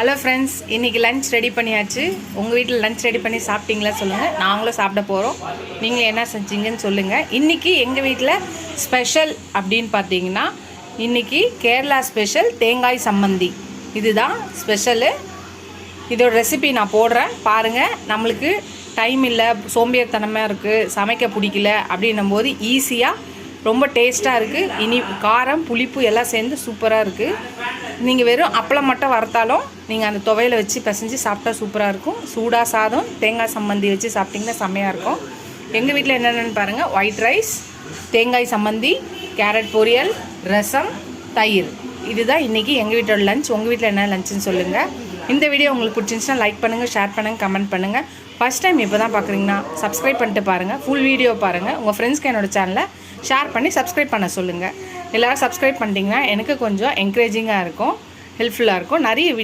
Hello friends, இன்றைக்கி lunch ready பண்ணியாச்சு. உங்கள் வீட்டில் லன்ச் ரெடி பண்ணி சாப்பிட்டீங்களா சொல்லுங்கள். நாங்களும் சாப்பிட போகிறோம். நீங்கள் என்ன செஞ்சீங்கன்னு சொல்லுங்கள். இன்றைக்கி எங்கள் வீட்டில் ஸ்பெஷல் அப்படின்னு பார்த்தீங்கன்னா, இன்றைக்கி கேரளா ஸ்பெஷல் தேங்காய் சம்மந்தி. இதுதான் ஸ்பெஷலு. இதோட ரெசிபி நான் போடுறேன் பாருங்கள். நம்மளுக்கு டைம் இல்லை, சோம்பேறித்தனமாக இருக்குது, சமைக்க பிடிக்கல அப்படின்னும் போது ஈஸியாக ரொம்ப டேஸ்ட்டாக இருக்குது. இனி காரம் புளிப்பு எல்லாம் சேர்ந்து சூப்பராக இருக்குது. நீங்கள் வெறும் அப்பளம் மட்டும் வறுத்தாலும் நீங்கள் அந்த துவையில் வச்சு பிசைஞ்சு சாப்பிட்டா சூப்பராக இருக்கும். சூடாக சாதம் தேங்காய் சம்மந்தி வச்சு சாப்பிட்டிங்கன்னா செம்மையாக இருக்கும். எங்கள் வீட்டில் என்னென்னு பாருங்கள். ஒயிட் ரைஸ், தேங்காய் சம்மந்தி, கேரட் பொரியல், ரசம், தயிர். இதுதான் இன்றைக்கி எங்கள் வீட்டோட லஞ்ச். உங்கள் வீட்டில் என்ன லஞ்சுன்னு சொல்லுங்கள். இந்த வீடியோ உங்களுக்கு பிடிச்சிருந்துச்சுன்னா லைக் பண்ணுங்கள், ஷேர் பண்ணுங்கள், கமெண்ட் பண்ணுங்கள். ஃபஸ்ட் டைம் இப்போ தான் பார்க்குறீங்கன்னா சப்ஸ்கிரைப் பண்ணிட்டு பாருங்கள். ஃபுல் வீடியோ பாருங்கள். உங்கள் ஃப்ரெண்ட்ஸ்க்கு என்னோடய சேனலை ஷேர் பண்ணி சப்ஸ்கிரைப் பண்ண சொல்லுங்கள். எல்லோரும் சப்ஸ்கிரைப் பண்ணிட்டீங்கன்னா எனக்கு கொஞ்சம் என்கரேஜிங்காக இருக்கும், ஹெல்ப்ஃபுல்லாக இருக்கும். நிறைய வீடியோ